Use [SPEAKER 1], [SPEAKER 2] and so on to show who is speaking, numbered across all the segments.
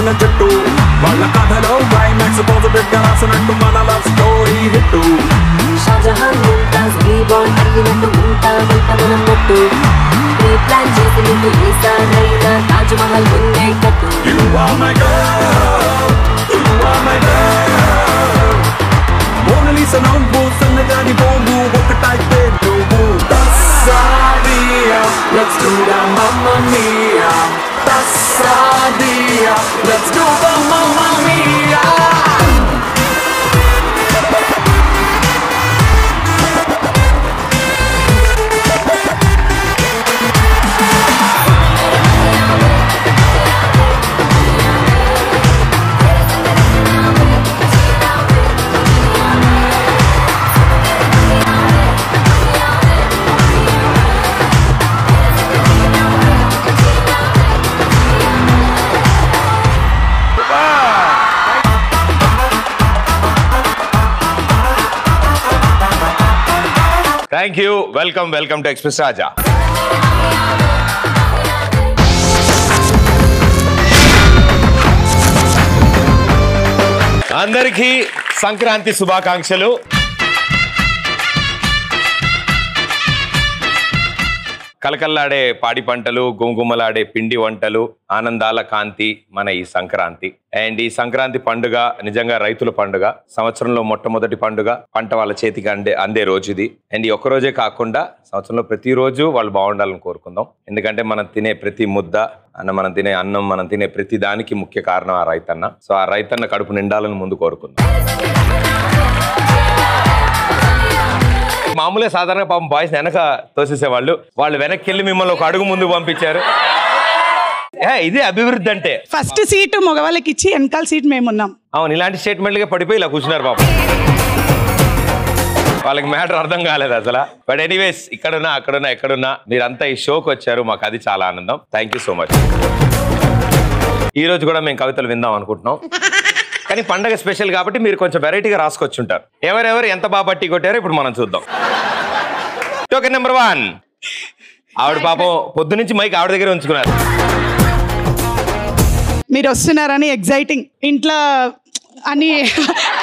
[SPEAKER 1] కలిసిన జట్టు వాళ్ళ కథలో క్లైమాక్స్ పాజిటివ్ గా రాసినట్టు మన love story hit
[SPEAKER 2] Shahjahan Mumtaz rebound అడిగినట్టు ఉంటామంట మనం మట్టు ప్రీ ప్లాన్ చేసి నీకు ఈసారైనా తాజ్ మహల్ ముందే కట్టు
[SPEAKER 1] You are my girl, you are my girl మోనలీసా నవ్వు సన్నజాని బోంగు ఒకటైతే నువ్వు Tassadia, let's do the Mamma Mia Tassadia, let's do the Mamma Mia
[SPEAKER 3] Thank you. Welcome to Express Raja. అందరికీ సంక్రాంతి శుభాకాంక్షలు. కలకల్లాడే పాడి పంటలు, గుమగుమలాడే పిండి వంటలు, ఆనందాల కాంతి మన ఈ సంక్రాంతి. అండ్ ఈ సంక్రాంతి పండుగ నిజంగా రైతుల పండుగ. సంవత్సరంలో మొట్టమొదటి పండుగ, పంట వాళ్ళ చేతికి అందే రోజు ఇది. అండ్ ఈ ఒక్క రోజే కాకుండా సంవత్సరంలో ప్రతిరోజు వాళ్ళు బాగుండాలని కోరుకుందాం. ఎందుకంటే మనం తినే ప్రతి ముద్ద మనం తినే అన్నం, మనం తినే ప్రతి దానికి ముఖ్య కారణం ఆ రైతన్న. సో ఆ రైతన్న కడుపు నిండాలని ముందు కోరుకుందాం. మామూలుగా సాధారణంగా పాపం బాయ్స్ వెనక తోసేసేవాళ్ళు, వాళ్ళు వెనక్కి వెళ్ళి మిమ్మల్ని ఒక అడుగు ముందు పంపించారు. ఇదే అభివృద్ధి అంటే.
[SPEAKER 4] ఫస్ట్ సీట్ మగవాళ్ళకి ఇచ్చి వెనకాల సీట్ మేమున్నాం.
[SPEAKER 3] అవును, ఇలాంటి స్టేట్మెంట్లుగా పడిపోయి ఇలా కూర్చున్నారు పాపం. వాళ్ళకి మ్యాటర్ అర్థం కాలేదు అసలు. బట్ ఎనీవేస్, ఇక్కడున్నా అక్కడున్నా ఎక్కడున్నా మీరంతా ఈ షోకి వచ్చారు, మాకు అది చాలా ఆనందం. Thank you so much. ఈ రోజు కూడా మేము కవితలు విందాం అనుకుంటున్నాం, కానీ పండగ స్పెషల్ కాబట్టి మీరు కొంచెం వెరైటీగా రాసుకొచ్చుంటారు. ఎవరెవరు ఎంత బాగా పట్టి కొట్టారో ఇప్పుడు మనం చూద్దాం. Token number 1. ఆవిడ పాపం పొద్దు నుంచి మైక్ ఆవిడ దగ్గర ఉంచుకున్నారు.
[SPEAKER 4] మీరు వస్తున్నారని ఎగ్జైటింగ్, ఇంట్లో అని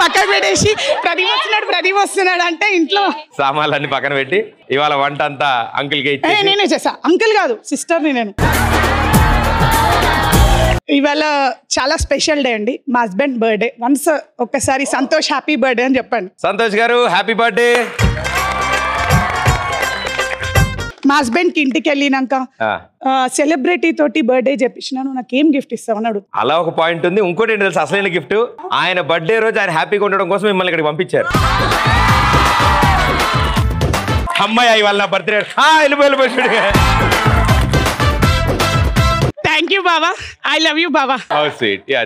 [SPEAKER 4] పక్కన పెట్టేసి ప్రదీప్ వస్తున్నాడు అంటే ఇంట్లో
[SPEAKER 3] సామాన్లన్నీ పక్కన పెట్టి ఇవాళ వంట అంతా అంకుల్కి ఇచ్చి
[SPEAKER 4] నేనే చేసా. అంకుల్ కాదు, సిస్టర్ని నేను. ఇవాళ చాలా స్పెషల్ డే అండి, మా హస్బెండ్ బర్త్డే. వన్స్ ఒక్కసారి సంతోష్ హ్యాపీ బర్త్డే అని చెప్పండి.
[SPEAKER 3] సంతోష్ గారు హ్యాపీ బర్త్డే.
[SPEAKER 4] మా హస్బెండ్ కి ఇంటికి వెళ్ళినాక సెలబ్రిటీ తోటి బర్త్డే చెప్పించినాను, నాకేం గిఫ్ట్ ఇస్తావు అన్నాడు.
[SPEAKER 3] అలా ఒక పాయింట్ ఉంది. ఇంకోటి ఏంటి తెలుసు, అసలైన గిఫ్ట్ ఆయన బర్త్డే రోజు ఆయన హ్యాపీగా ఉండడం కోసం మిమ్మల్ని ఇక్కడికి పంపించారు. అమ్మాయి ఇవాళ నా బర్త్డే
[SPEAKER 4] థ్యాంక్ యూ బావా, ఐ లవ్ యూ బావా.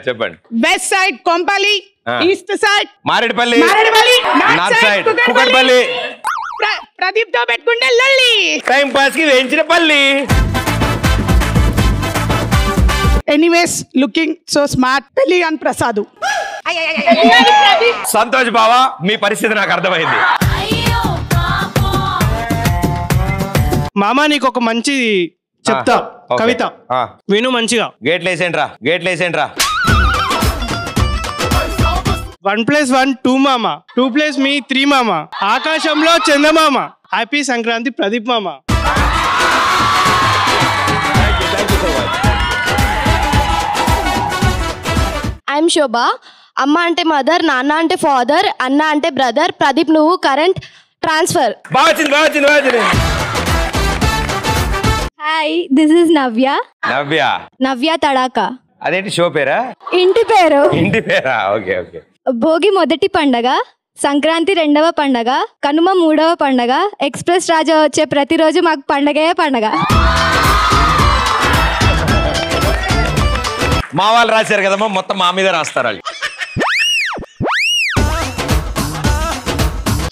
[SPEAKER 3] చెప్పండి.
[SPEAKER 4] West side Kompally, east side
[SPEAKER 3] Maredpally, north side Kukatpally,
[SPEAKER 4] Pradeep తో పెట్టుకుంటే లల్లి,
[SPEAKER 3] టైం పాస్ కి వేయించిన పల్లి.
[SPEAKER 4] Anyways, looking so smart. పెళ్లి అని ప్రసాద్.
[SPEAKER 3] సంతోష్ బావా, మీ పరిస్థితి నాకు అర్థమైంది.
[SPEAKER 5] మామా నీకు ఒక మంచి చెప్తా కవిత, విను మంచిగా.
[SPEAKER 3] గేట్లు వేసేంట్రా, గేట్లు వేసేంట్రా.
[SPEAKER 5] 1+1 2 మామ, 2+ మీ 3 మామ, ఆకాశంలో చందమామ. హ్యాపీ సంక్రాంతి ప్రదీప్ మామ.
[SPEAKER 6] ఐఎమ్ శోభా. అమ్మ అంటే మదర్, నాన్న అంటే ఫాదర్, అన్న అంటే బ్రదర్. ప్రదీప్ నువ్వు current transfer.
[SPEAKER 7] Hi, this is Navya.
[SPEAKER 6] Navya Tadaka.
[SPEAKER 3] అదేంటి షో పేరా?
[SPEAKER 7] ఇంటి పేరు.
[SPEAKER 3] ఇంటి పేరా? Okay okay.
[SPEAKER 7] భోగి మొదటి పండగ, సంక్రాంతి 2వ పండగ, కనుమ 3వ పండగ, ఎక్స్ప్రెస్ రాజా వచ్చే ప్రతిరోజు మాకు పండగే పండగ.
[SPEAKER 3] మా వాళ్ళు రాశారు కదమ్మా, మొత్తం మా మీద రాస్తారు వాళ్ళు.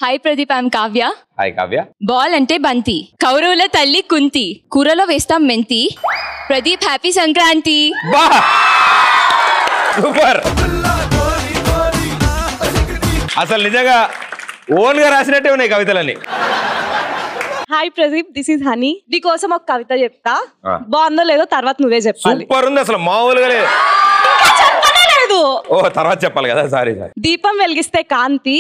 [SPEAKER 8] Hi Pradeep, I'm Kavya.
[SPEAKER 3] Hi Kavya.
[SPEAKER 8] Ball అంటే బంతి, కౌరవుల తల్లి కుంతి, కూరలో వేస్తాం మెంతి. ప్రదీప్ హ్యాపీ సంక్రాంతి.
[SPEAKER 3] సూపర్. అసలు నిజంగా ఓన్ గా రాసినట్టే ఉన్నాయి కవితలన్నీ.
[SPEAKER 9] Hi Pradeep, this is Honey. నీకోసం ఒక కవిత చెప్తా, బాగుందో లేదో తర్వాత నువ్వే చెప్పాలి.
[SPEAKER 3] సూపర్ ఉంది, అసలు మామూలుగా లేదు.
[SPEAKER 9] కాదు.
[SPEAKER 3] ఓ తర్వాత చెప్పాలి కదా, సారీ.
[SPEAKER 9] దీపం వెలిగిస్తే కాంతి,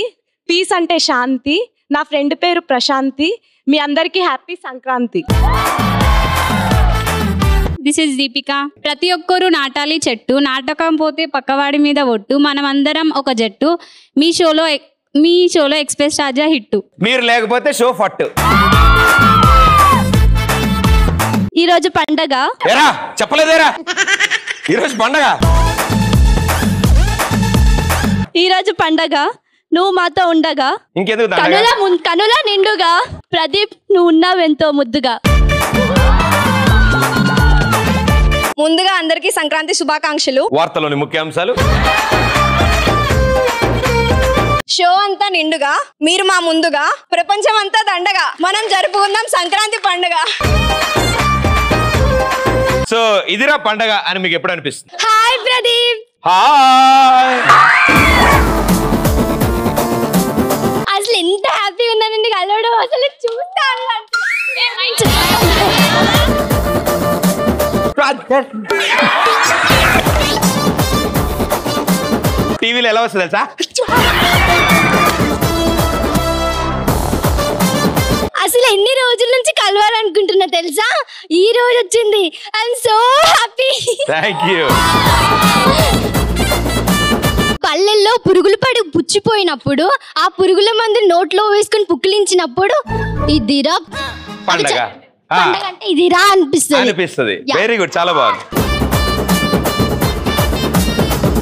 [SPEAKER 9] పీస్ అంటే శాంతి, నా ఫ్రెండ్ పేరు ప్రశాంతి, మీ అందరికీ happy Sankranti.
[SPEAKER 10] This is Deepika. ప్రతి ఒక్కరూ నాటాలి చెట్టు, నాటకం పోతే పక్కవాడి మీద ఒట్టు, మనమందరం ఒక జట్టు, మీ షోలో ఎక్స్ప్రెస్ రాజా హిట్టు.
[SPEAKER 3] మీరు లేకపోతే షో ఫట్టు.
[SPEAKER 7] ఈరోజు పండగ.
[SPEAKER 3] ఏరా చెప్పలేదేరా, ఈరోజు పండగ.
[SPEAKER 7] ఈరోజు పండగ, నువ్వు మాతో ఉండగా,
[SPEAKER 3] ఇంకెందుకు
[SPEAKER 7] కనుల నిండుగా, ప్రదీప్ నువ్వు ఉన్నావెంతో ముద్దుగా. ముందుగా అందరికీ సంక్రాంతి శుభాకాంక్షలు.
[SPEAKER 3] వార్తలోని ముఖ్యాంశాలు.
[SPEAKER 7] షో అంతా నిండుగా, మీరు మా ముందుగా, ప్రపంచం అంతా దండగా, మనం జరుపుకుందాం సంక్రాంతి పండుగ.
[SPEAKER 3] సో ఇదిరా పండగ అని మీకు ఎప్పుడు అనిపిస్తుంది?
[SPEAKER 7] హాయ్ ప్రదీప్.
[SPEAKER 3] హాయ్.
[SPEAKER 7] అసలు ఎంత హ్యాపీగా ఉన్నానండి కలవడం, అసలు చూస్తాను.
[SPEAKER 3] టీవీలో ఎలా వస్తుంది తెలుసా?
[SPEAKER 7] అసలు ఎన్ని రోజుల నుంచి కలవాలనుకుంటున్నా తెలుసా, ఈ రోజు వచ్చింది. I'm so happy.
[SPEAKER 3] Thank you.
[SPEAKER 7] పల్లెల్లో పురుగులు పడి పుచ్చిపోయినప్పుడు, ఆ పురుగుల మందు నోట్లో వేసుకుని పుక్కిలించినప్పుడు ఇదిరా
[SPEAKER 3] పండగ
[SPEAKER 7] అంటే ఇదిరా
[SPEAKER 3] అనిపిస్తుంది. వెరీ గుడ్, చాలా బాగుంది.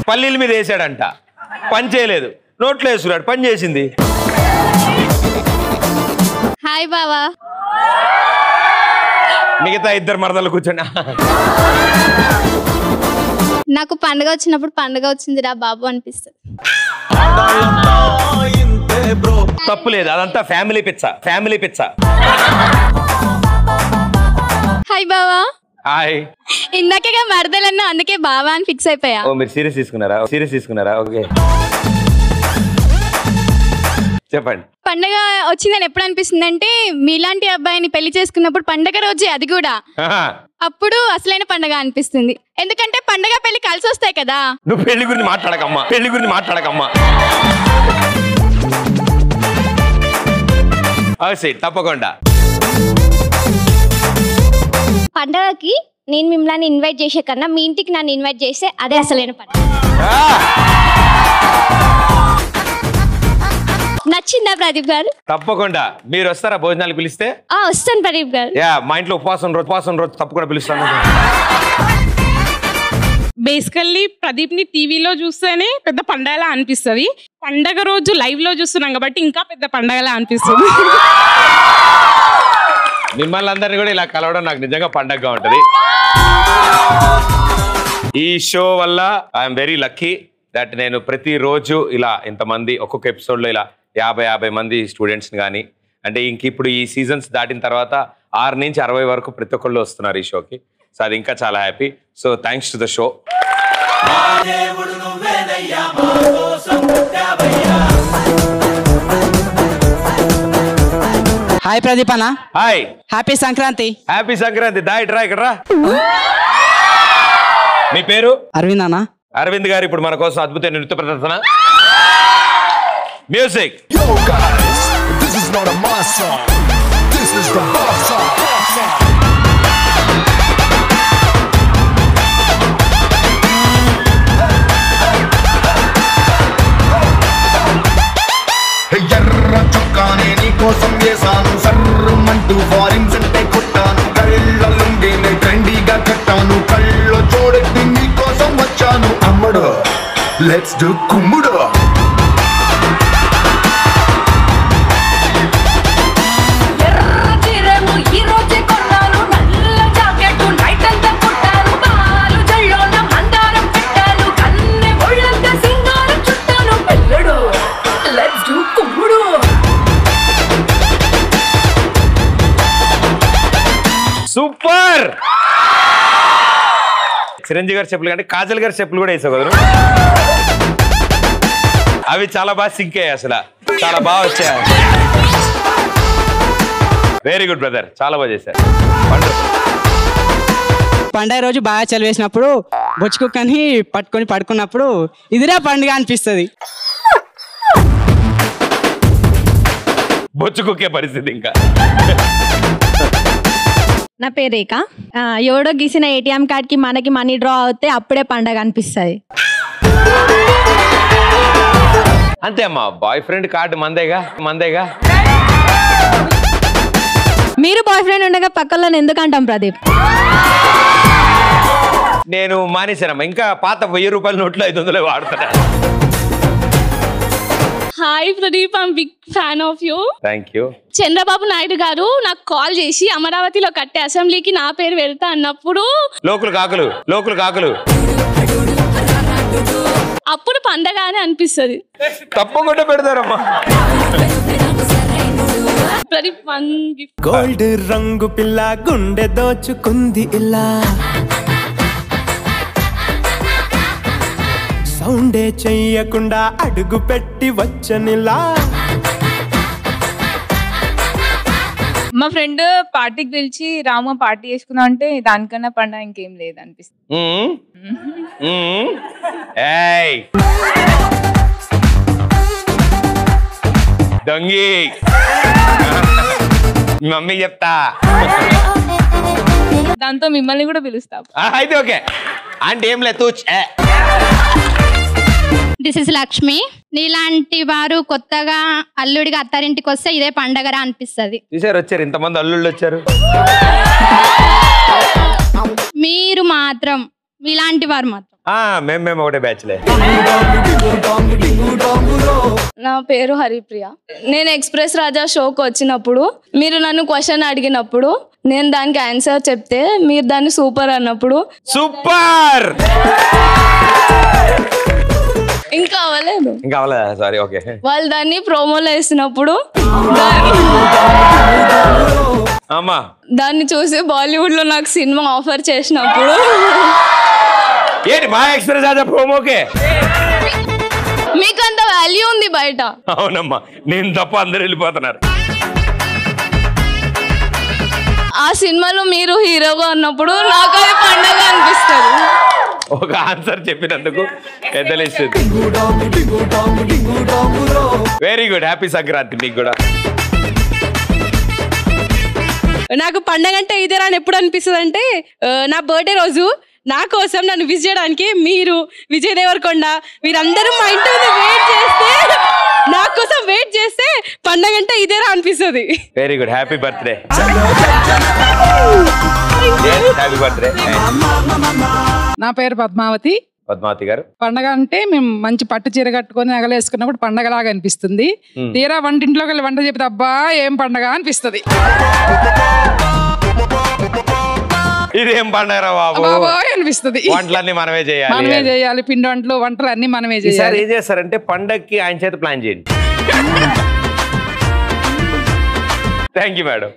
[SPEAKER 3] పల్లీల మీద వేసాడంట, పని చేయలేదు, నోట్లో వేసుకున్నాడు, పని చేసింది.
[SPEAKER 10] హాయ్ బావా.
[SPEAKER 3] మిగతా ఇద్దరు మరదలు కూర్చోండి.
[SPEAKER 10] నాకు పండుగ వచ్చినప్పుడు పండుగ వచ్చిందిరా బాబు అనిపిస్తుంది.
[SPEAKER 3] తప్పు లేదు, అదంతా ఫ్యామిలీ పిచ్చ, ఫ్యామిలీ పిచ్చ.
[SPEAKER 10] హాయ్ బావా.
[SPEAKER 3] హాయ్.
[SPEAKER 10] ఇందాకే మరదలన్నా, అందుకే బావా అని ఫిక్స్ అయిపోయా.
[SPEAKER 3] ఓ మీరు సీరియస్ తీసుకున్నారా? ఓకే చెప్పండి.
[SPEAKER 10] పండగ వచ్చిందని ఎప్పుడు అనిపిస్తుంది అంటే, మీలాంటి అబ్బాయిని పెళ్లి చేసుకున్నప్పుడు పండగ రోజే, అది కూడా అప్పుడు అసలైన పండగ అనిపిస్తుంది. ఎందుకంటే పండగ పెళ్లి కలిసి వస్తాయి కదా.
[SPEAKER 3] నువ్వు పెళ్లి గురించి మాట్లాడకమ్మా. తప్పకుండా.
[SPEAKER 7] పండగకి నేను మిమ్మల్ని ఇన్వైట్ చేసే కన్నా మీ ఇంటికి నన్ను ఇన్వైట్ చేస్తే అదే అసలైన పండుగ. నచ్చిందా ప్రదీప్ గారు?
[SPEAKER 3] తప్పకుండా. మీరు వస్తారా భోజనాలు పిలిస్తే?
[SPEAKER 7] వస్తాను ప్రదీప్ గారు.
[SPEAKER 3] మా ఇంట్లో ఉపవాసం రోజు తప్పకుండా పిలుస్తాను.
[SPEAKER 4] బేసికల్లీ ప్రదీప్ ని టీవీలో చూస్తేనే పెద్ద పండగలా అనిపిస్తుంది. పండగ రోజు లైవ్ లో చూస్తున్నాం కాబట్టి ఇంకా పెద్ద పండగలా అనిపిస్తుంది.
[SPEAKER 3] మిమ్మల్ని అందరినీ కూడా ఇలా కలవడం నాకు నిజంగా పండగగా ఉంటది. ఈ షో వల్ల ఐఎమ్ వెరీ లక్కీ దట్ నేను ప్రతిరోజు ఇలా ఇంతమంది, ఒక్కొక్క ఎపిసోడ్లో ఇలా 50 మంది స్టూడెంట్స్ని కానీ, అంటే ఇంక ఇప్పుడు ఈ సీజన్స్ దాటిన తర్వాత 6 నుంచి 60 వరకు ప్రతి ఒక్కళ్ళు వస్తున్నారు ఈ షోకి. సో అది ఇంకా చాలా happy. So thanks to the show.
[SPEAKER 11] Hi Pradeep అన్న.
[SPEAKER 3] Hi.
[SPEAKER 11] Happy Sankranti.
[SPEAKER 3] Happy Sankranti. దా ఇట్రా, ఇక్కడ రా. మీ పేరు?
[SPEAKER 11] అరవింద్ అన్న.
[SPEAKER 3] అరవింద్ గారు ఇప్పుడు మన కోసం అద్భుతమైన నృత్య ప్రదర్శన. Music.
[SPEAKER 1] This is not a mass song. This is the boss song.
[SPEAKER 12] ఎర్ర చొక్కానే నీ కోసం వేసాను, సర్రమంటూ ఫారిన్స్ అంటే కొట్టాను, కళ్ళ లుంగినే ట్రెండీగా కట్టాను, కళ్ళ చూడెట్టి నీ కోసం వచ్చాను. అమ్మడు లెట్స్ డు కుమ్ముడు.
[SPEAKER 3] సూపర్. చిరంజీవి గారి చెప్పులు కంటే కాజల్ గారి చెప్పులు కూడా వేసావు కదా. అవి చాలా బాగా సింక్ అయ్యాయి, అసలు చాలా బాగా వచ్చాయి. వెరీ గుడ్ బ్రదర్, చాలా బాగా చేశారు.
[SPEAKER 11] పండగ రోజు బాగా చలివేసినప్పుడు బొచ్చు కుక్కని పట్టుకొని పడుకున్నప్పుడు ఇదిరా పండుగ అనిపిస్తుంది.
[SPEAKER 3] బొచ్చు కుక్కే పరిస్థితి ఇంకా.
[SPEAKER 13] నా పేరు రేఖ. ఎవడో గీసిన ఏటీఎం కార్డ్కి మనకి మనీ డ్రా అవుతే అప్పుడే పండగ అనిపిస్తుంది.
[SPEAKER 3] అంతే అమ్మా, బాయ్ ఫ్రెండ్ కార్డు మందేగా.
[SPEAKER 13] మీరు బాయ్ ఫ్రెండ్ ఉండగా పక్కల్లో ఎందుకంటాం ప్రదీప్?
[SPEAKER 3] నేను మానేశానమ్మా, ఇంకా పాత 1000 రూపాయల నోట్లు 500 వాడుతున్నా.
[SPEAKER 10] Hi Pradeep, I'm big fan of you.
[SPEAKER 3] Thank you.
[SPEAKER 10] Chandrababu Naidu గారు నాకు కాల్ చేసి అమరావతిలో కట్టే అసెంబ్లీకి నా పేరు వెళ్తా అన్నప్పుడు
[SPEAKER 3] లోకులు కాకులు
[SPEAKER 10] అప్పుడు పండగ అని అనిపిస్తుంది.
[SPEAKER 3] తప్పకుండా పెడతారమ్మా.
[SPEAKER 10] ప్రదీప్
[SPEAKER 14] గోల్డ్ రంగు పిల్ల గుండె దోచుకుంది ఇలా, సౌండే చెయ్యకుండా అడుగు పెట్టి వచ్చనిలా.
[SPEAKER 15] మా ఫ్రెండ్ పార్టీకి పిలిచి రాము పార్టీ చేసుకుందాం అంటే దానికన్నా పండుగ ఇంకేం లేదు అనిపిస్తుంది.
[SPEAKER 3] దొంగి మమ్మీ చెప్తా,
[SPEAKER 15] దాంతో మిమ్మల్ని కూడా పిలుస్తాం.
[SPEAKER 3] అయితే ఓకే అంటే ఏం లేదు.
[SPEAKER 7] This is Lakshmi. నీలాంటి వారు కొత్తగా అల్లుడిగా అత్తారింటికి వస్తే ఇదే పండగరా అనిపిస్తుంది.
[SPEAKER 3] వచ్చారు ఇంతమంది అల్లుళ్ళు వచ్చారు.
[SPEAKER 7] మీరు మాత్రం ఇలాంటి వారు మాత్రం
[SPEAKER 3] మేము ఒకటే బ్యాచ్లే.
[SPEAKER 10] నా పేరు హరిప్రియ. నేను ఎక్స్ప్రెస్ రాజా షోకి వచ్చినప్పుడు మీరు నన్ను క్వశ్చన్ అడిగినప్పుడు నేను దానికి ఆన్సర్ చెప్తే మీరు దాన్ని సూపర్ అన్నప్పుడు
[SPEAKER 3] సూపర్
[SPEAKER 10] ఇంకా అవ్వలేదు.
[SPEAKER 3] Sorry okay.
[SPEAKER 10] వాళ్ళు దాన్ని ప్రోమోలో వేసినప్పుడు దాన్ని చూసి బాలీవుడ్ లో నాకు సినిమా ఆఫర్ చేసినప్పుడు
[SPEAKER 3] ఏంటి మా ఎక్స్ప్రెస్ రాజా ప్రోమోకే
[SPEAKER 10] మీకు అంత వాల్యూ ఉంది బయట.
[SPEAKER 3] అవునమ్మా, నేను తప్ప అందరు వెళ్ళిపోతున్నారు.
[SPEAKER 10] ఆ సినిమాలో మీరు హీరోగా ఉన్నప్పుడు నాకు అది పండగ అనిపిస్తుంది.
[SPEAKER 3] ఒక ఆన్సర్ చెప్పినందుకు ఎద్దలేస్తుంది. వెరీ గుడ్, హ్యాపీ సంక్రాంతి మీకు కూడా.
[SPEAKER 9] నాకు పండగ అంటే ఇదేరా అని ఎప్పుడు అనిపిస్తుంది అంటే నా బర్త్డే రోజు నా కోసం నన్ను విజిట్ చేయడానికి మీరు విజయ్ దేవరకొండ మీరందరూ మా ఇంటి మీద వెయిట్ చేస్తే నా కోసం వెయిట్ చేస్తే పండగ అంటే ఇదేరా అనిపిస్తుంది.
[SPEAKER 3] Very good, happy birthday. Happy birthday.
[SPEAKER 16] నా పేరు పద్మావతి.
[SPEAKER 3] పద్మావతి గారు,
[SPEAKER 16] పండగ అంటే మేము మంచి పట్టు చీర కట్టుకొని నగలేసుకున్నప్పుడు పండగలాగా అనిపిస్తుంది. తీరా వంటింట్లోకి వెళ్ళి వంట చెప్తే అబ్బా ఏం పండగ అనిపిస్తుంది.
[SPEAKER 3] ఇదేం పండగ బాబు
[SPEAKER 16] అనిపిస్తుంది.
[SPEAKER 3] వంటలన్నీ మనమే చేయాలి,
[SPEAKER 16] పిండి వంటలు అన్ని మనమే చేయాలి.
[SPEAKER 3] ఏం చేస్తారంటే పండగకి ఆయన చేత ప్లాన్ చేయండి. Thank you madam.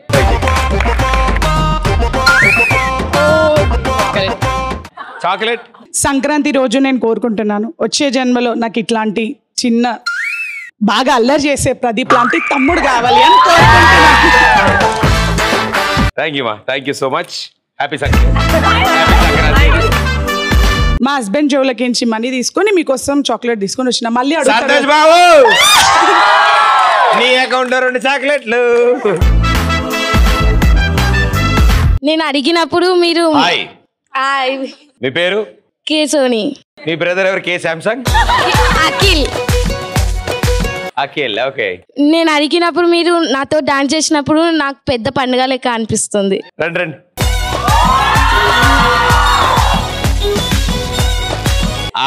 [SPEAKER 3] Chocolate.
[SPEAKER 4] Sankranti రోజు నేను కోరుకుంటున్నాను వచ్చే జన్మలో నాకు ఇట్లాంటి చిన్న బాగా అల్లరి చేసే ప్రదీప్ లాంటి తమ్ముడు కావాలి అని కోరుకుంటున్నాను.
[SPEAKER 3] థ్యాంక్ యూ మా, thank you so much. Happy Sankranti.
[SPEAKER 4] మా హస్బెండ్ జోలకించి మనీ తీసుకొని మీకోసం చాక్లెట్ తీసుకొని వచ్చిన. మళ్ళీ
[SPEAKER 3] సంతోష్ బాబు నీ అకౌంట్ 2 చాక్లెట్లు.
[SPEAKER 6] నేను అడిగినప్పుడు మీరు
[SPEAKER 3] మీ పేరు
[SPEAKER 6] కే సోని.
[SPEAKER 3] మీ బ్రదర్ ఎవరు? కే శాంసంగ్. అఖిల్. ఓకే.
[SPEAKER 6] నేను అడిగినప్పుడు మీరు నాతో డాన్స్ చేసినప్పుడు నాకు పెద్ద పండుగ లెక్క అనిపిస్తుంది.
[SPEAKER 3] రండి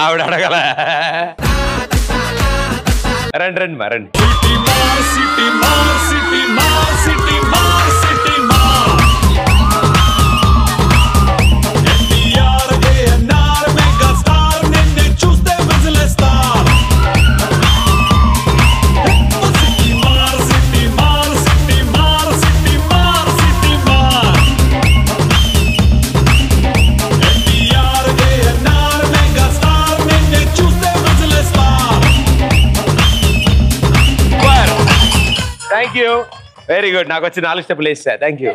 [SPEAKER 3] ఆవిడ అడగల. రండి మరండి. Thank you. Very good. నాకు వచ్చి 4 స్టెప్పులు వేస్తా. Thank you.